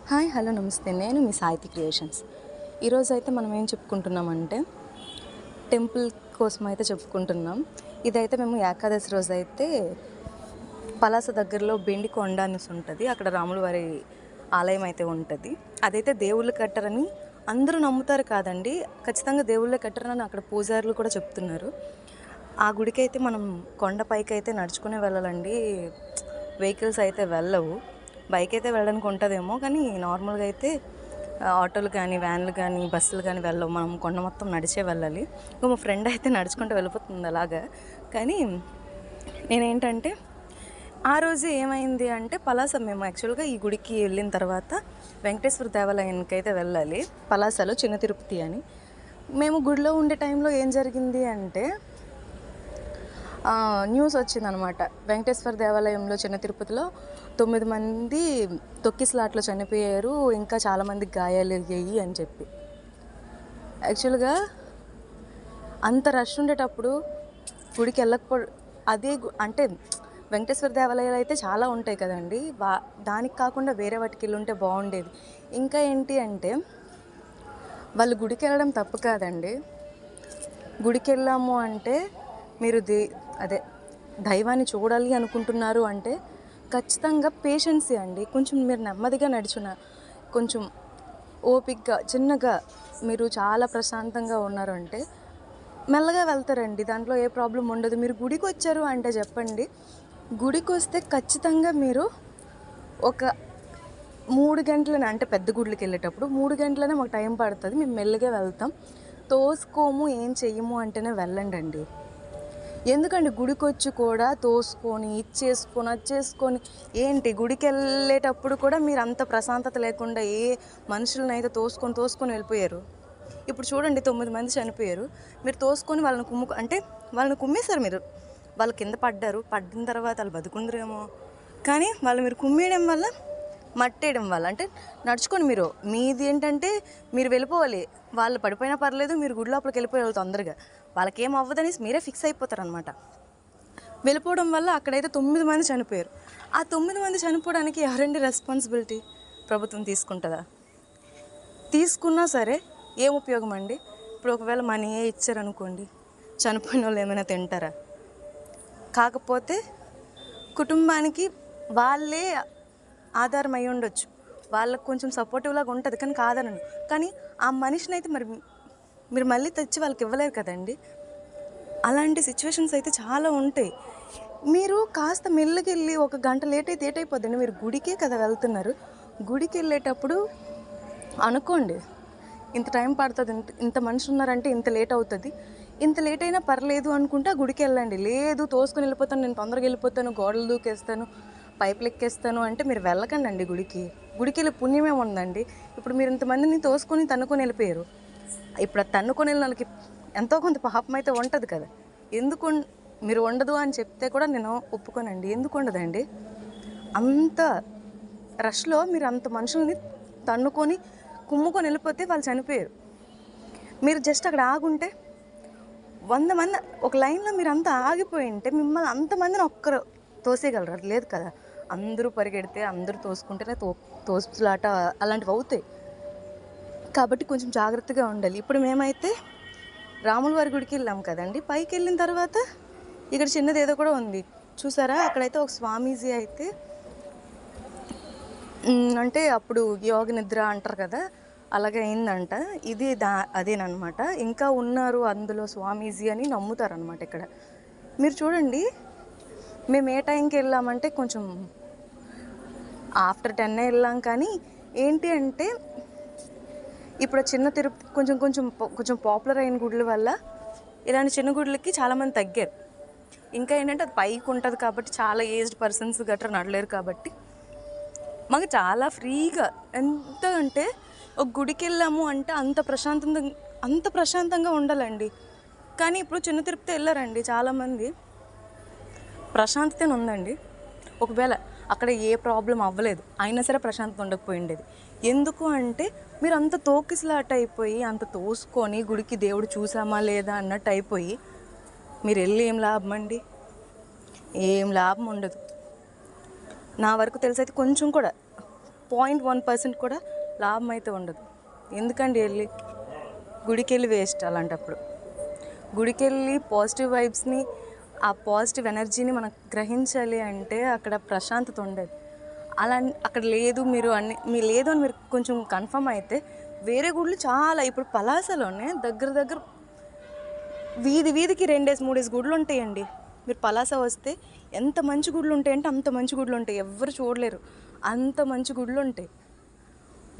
Hi hello నమస్తే. నేను మీ సాహితీ క్రియేషన్స్. ఈరోజు అయితే మనం ఏం చెప్పుకుంటున్నామంటే టెంపుల్ కోసం అయితే చెప్పుకుంటున్నాం. ఇదైతే మేము ఏకాదశి రోజు అయితే పలాస దగ్గరలో బెండికొండ అనేసి ఉంటుంది. అక్కడ రాముల వారి ఆలయం అయితే ఉంటుంది. అదైతే దేవుళ్ళు కట్టరని అందరూ నమ్ముతారు కాదండి, ఖచ్చితంగా దేవుళ్ళే కట్టరని అక్కడ పూజారులు కూడా చెప్తున్నారు. ఆ గుడికి అయితే మనం కొండపైకి అయితే నడుచుకునే వెళ్ళాలండి. వెహికల్స్ అయితే వెళ్ళవు. బైక్ అయితే వెళ్ళడానికి ఉంటుందేమో, కానీ నార్మల్గా అయితే ఆటోలు కానీ వ్యాన్లు కానీ బస్సులు కానీ వెళ్ళవు. మనం కొండ మొత్తం నడిచే వెళ్ళాలి. ఇంకా మా ఫ్రెండ్ అయితే నడుచుకుంటూ వెళ్ళిపోతుంది అలాగా. కానీ నేనేంటంటే ఆ రోజు ఏమైంది అంటే పలాస మేము యాక్చువల్గా ఈ గుడికి వెళ్ళిన తర్వాత వెంకటేశ్వర దేవాలయానికి అయితే వెళ్ళాలి. పలాసలో చిన్న తిరుపతి అని. మేము గుడిలో ఉండే టైంలో ఏం జరిగింది అంటే న్యూస్ వచ్చిందనమాట. వెంకటేశ్వర దేవాలయంలో చిన్న తిరుపతిలో 9 మంది తొక్కిసలాట్లో చనిపోయారు, ఇంకా చాలామందికి గాయాలు అయ్యాయి అని చెప్పి. యాక్చువల్గా అంత రష్ ఉండేటప్పుడు గుడికి వెళ్ళకపో అదే అంటే వెంకటేశ్వర దేవాలయాలు అయితే చాలా ఉంటాయి కదండి, దానికి కాకుండా వేరే వాటికి వెళ్ళి ఉంటే బాగుండేది. ఇంకా ఏంటి అంటే వాళ్ళు గుడికి వెళ్ళడం తప్పు కాదండి. గుడికి వెళ్ళాము అంటే మీరు అదే దైవాన్ని చూడాలి అనుకుంటున్నారు అంటే ఖచ్చితంగా పేషెన్సీ అండి. కొంచెం మీరు నెమ్మదిగా నడిచిన, కొంచెం ఓపికగా చిన్నగా మీరు చాలా ప్రశాంతంగా ఉన్నారు అంటే మెల్లగా వెళ్తారండి. దాంట్లో ఏ ప్రాబ్లం ఉండదు. మీరు గుడికి వచ్చారు అంటే చెప్పండి, గుడికి వస్తే ఖచ్చితంగా మీరు ఒక 3 గంటలనే, అంటే పెద్ద గుడికి వెళ్ళేటప్పుడు 3 గంటలనే మాకు టైం పడుతుంది. మేము మెల్లగా వెళ్తాం. తోసుకోము, ఏం చెయ్యము అంటేనే వెళ్ళండి. ఎందుకండి గుడికి వచ్చి కూడా తోసుకొని ఇచ్చేసుకొని వచ్చేసుకొని ఏంటి, గుడికి వెళ్ళేటప్పుడు కూడా మీరు అంత ప్రశాంతత లేకుండా ఏ మనుషులనైతే తోసుకొని వెళ్ళిపోయారు. ఇప్పుడు చూడండి, 9 మంది చనిపోయారు. మీరు తోసుకొని వాళ్ళని అంటే వాళ్ళని కుమ్మేశారు. మీరు వాళ్ళు కింద పడిన తర్వాత వాళ్ళు బతుకుందరేమో, కానీ వాళ్ళు మీరు కుమ్మేయడం వల్ల, మట్టేయడం వల్ల, అంటే నడుచుకొని మీది ఏంటంటే మీరు వెళ్ళిపోవాలి. వాళ్ళు పడిపోయినా పర్లేదు, మీరు గుడి లోపలికి వెళ్ళిపోవాలి తొందరగా. వాళ్ళకేం అవ్వదనేసి మీరే ఫిక్స్ అయిపోతారనమాట. వెళ్ళిపోవడం వల్ల అక్కడైతే 9 మంది చనిపోయారు. ఆ 9 మంది చనిపోవడానికి ఎవరండి రెస్పాన్సిబిలిటీ? ప్రభుత్వం తీసుకుంటుందా? తీసుకున్నా సరే ఏం ఉపయోగం అండి? ఇప్పుడు ఒకవేళ మనీయే ఇచ్చారనుకోండి, చనిపోయిన వాళ్ళు ఏమైనా తింటారా? కాకపోతే కుటుంబానికి వాళ్ళే ఆధారం అయి ఉండొచ్చు, వాళ్ళకు కొంచెం సపోర్టివ్ లాగా ఉంటుంది, కానీ కాదనను. కానీ ఆ మనిషిని అయితే మీరు మళ్ళీ తెచ్చి వాళ్ళకి ఇవ్వలేరు కదండి. అలాంటి సిచ్యువేషన్స్ అయితే చాలా ఉంటాయి. మీరు కాస్త మెల్లకెళ్ళి 1 గంట లేట్ అయితే ఏటైపోద్దండి? మీరు గుడికే కదా వెళ్తున్నారు. గుడికి వెళ్ళేటప్పుడు అనుకోండి, ఇంత టైం పడుతుంది, ఇంత మనుషులు ఉన్నారంటే ఇంత లేట్ అవుతుంది, ఇంత లేట్ అయినా పర్లేదు అనుకుంటే గుడికి వెళ్ళండి. లేదు తోసుకొని వెళ్ళిపోతాను, నేను తొందరగా వెళ్ళిపోతాను, గోడలు దూకేస్తాను, పైపులు ఎక్కేస్తాను అంటే మీరు వెళ్ళకండి అండి గుడికి. గుడికి వెళ్ళి పుణ్యమే ఉందండి. ఇప్పుడు మీరు ఇంతమందిని తోసుకొని తన్నుకొని వెళ్ళిపోయారు. ఇప్పుడు తన్నుకొని వెళ్ళిన వాళ్ళకి ఎంతో కొంత పాపం అయితే ఉంటుంది కదా. ఎందుకు మీరు ఉండదు అని చెప్తే కూడా నేను ఒప్పుకోనండి. ఎందుకు ఉండదండి? అంత రష్లో మీరు అంత మనుషుల్ని తన్నుకొని కుమ్ముకొని వెళ్ళిపోతే వాళ్ళు చనిపోయారు. మీరు జస్ట్ అక్కడ ఆగుంటే 100 మంది ఒక లైన్లో మీరు అంతా ఆగిపోయి ఉంటే మిమ్మల్ని అంతమందిని ఒక్కరు తోసేయగలరు? లేదు కదా. అందరూ పరిగెడితే, అందరూ తోసుకుంటేనే తోసులాట అలాంటివి అవుతాయి. కాబట్టి కొంచెం జాగ్రత్తగా ఉండాలి. ఇప్పుడు మేమైతే రాముల వారి గుడికి వెళ్ళాం కదండి. పైకి వెళ్ళిన తర్వాత ఇక్కడ చిన్నది ఏదో కూడా ఉంది చూసారా, అక్కడైతే ఒక స్వామీజీ అయితే అంటే అప్పుడు యోగ నిద్ర అంటారు కదా, అలాగే అయిందంట. ఇది అదేనమాట. ఇంకా ఉన్నారు అందులో స్వామీజీ అని నమ్ముతారనమాట ఇక్కడ. మీరు చూడండి, మేము ఏ టైంకి వెళ్ళామంటే కొంచెం ఆఫ్టర్ 10 వెళ్ళాం. కానీ ఏంటి అంటే ఇప్పుడు చిన్న తిరుపతి కొంచెం పాపులర్ అయిన గుడుల వల్ల ఇలాంటి చిన్న గుడులకి చాలామంది తగ్గారు. ఇంకా ఏంటంటే అది పైకి ఉంటుంది కాబట్టి చాలా ఏజ్డ్ పర్సన్స్ గట్రా నడలేరు కాబట్టి మాకు చాలా ఫ్రీగా, ఎంత అంటే ఒక గుడికి వెళ్ళాము అంటే అంత ప్రశాంతంగా ఉండాలండి. కానీ ఇప్పుడు చిన్న తిరుపతి వెళ్ళారండి చాలామంది, ప్రశాంతత ఉందండి. ఒకవేళ అక్కడ ఏ ప్రాబ్లం అవ్వలేదు అయినా సరే ప్రశాంతత ఉండకపోయిండేది. ఎందుకు అంటే మీరు అంత తోకిసలాట అయిపోయి, అంత తోసుకొని గుడికి దేవుడు చూసామా లేదా అన్నట్టు అయిపోయి మీరు వెళ్ళి ఏం లాభం అండి? ఏం లాభం ఉండదు. నా వరకు తెలిసైతే కొంచెం కూడా 0.1% కూడా లాభం అయితే ఉండదు. ఎందుకండి గుడికి వెళ్ళి వేస్ట్. అలాంటప్పుడు గుడికి వెళ్ళి పాజిటివ్ వైబ్స్ని, ఆ పాజిటివ్ ఎనర్జీని మనం గ్రహించాలి అంటే అక్కడ ప్రశాంతత ఉండదు. అలా అక్కడ లేదు మీ లేదు అని మీరు కొంచెం కన్ఫర్మ్ అయితే వేరే గుళ్ళు చాలా, ఇప్పుడు పలాసలోనే దగ్గర వీధికి 2-3 గుళ్ళు ఉంటాయండి. మీరు పలాస వస్తే ఎంత మంచి గుళ్ళు ఉంటాయంటే అంత మంచి గుళ్ళు ఉంటాయి, ఎవ్వరు చూడలేరు, అంత మంచి గుళ్ళు ఉంటాయి.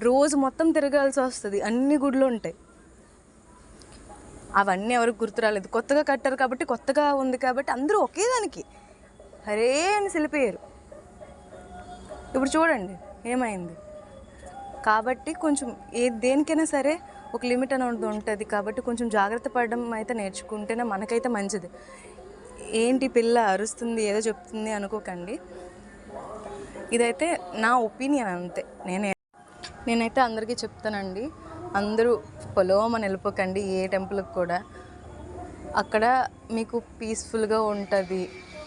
రోజు మొత్తం తిరగాల్సి వస్తుంది, అన్ని గుళ్ళు ఉంటాయి. అవన్నీ ఎవరికి గుర్తు రాలేదు, కొత్తగా కట్టారు కాబట్టి, కొత్తగా ఉంది కాబట్టి అందరూ ఒకే దానికి హరే అని సిలిపోయారు. ఇప్పుడు చూడండి ఏమైంది. కాబట్టి కొంచెం దేనికైనా సరే ఒక లిమిట్ అనేది ఉంటుంది. కాబట్టి కొంచెం జాగ్రత్త పడడం అయితే నేర్చుకుంటేనే మనకైతే మంచిది. ఏంటి పిల్ల అరుస్తుంది ఏదో చెప్తుంది అనుకోకండి, ఇదైతే నా ఒపీనియన్ అంతే. నేనైతే అందరికీ చెప్తానండి, అందరూ పొలోమని వెళ్ళిపోకండి ఏ టెంపుల్కి కూడా. అక్కడ మీకు పీస్ఫుల్గా ఉంటుంది,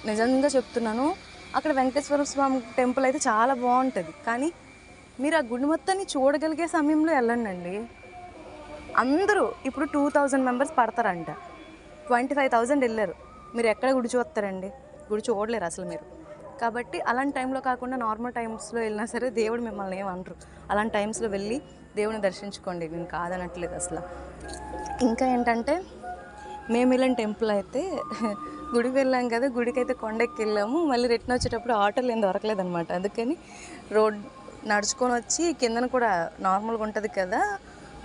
నిజంగా చెప్తున్నాను. అక్కడ వెంకటేశ్వర స్వామి టెంపుల్ అయితే చాలా బాగుంటుంది. కానీ మీరు ఆ గుడి మొత్తాన్ని చూడగలిగే సమయంలో వెళ్ళండి. అందరూ ఇప్పుడు 2000 మెంబర్స్ పడతారంట, 25,000 వెళ్ళారు. మీరు ఎక్కడ గుడి చూస్తారండి? గుడి చూడలేరు అసలు మీరు. కాబట్టి అలాంటి టైంలో కాకుండా నార్మల్ టైమ్స్లో వెళ్ళినా సరే దేవుడు మిమ్మల్ని ఏమనరు. అలాంటి టైమ్స్లో వెళ్ళి దేవుని దర్శించుకోండి, నేను కాదనట్లేదు అసలు. ఇంకా ఏంటంటే మేము వెళ్ళిన టెంపుల్ అయితే గుడికి వెళ్ళాం కదా, గుడికి అయితే కొండెక్కి వెళ్ళాము. మళ్ళీ రిటర్న్ వచ్చేటప్పుడు ఆటోలు ఏం దొరకలేదు అనమాట. అందుకని రోడ్ నడుచుకొని వచ్చి కిందన కూడా నార్మల్గా ఉంటుంది కదా,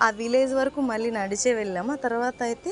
ఆ విలేజ్ వరకు మళ్ళీ నడిచే వెళ్ళాము. ఆ తర్వాత అయితే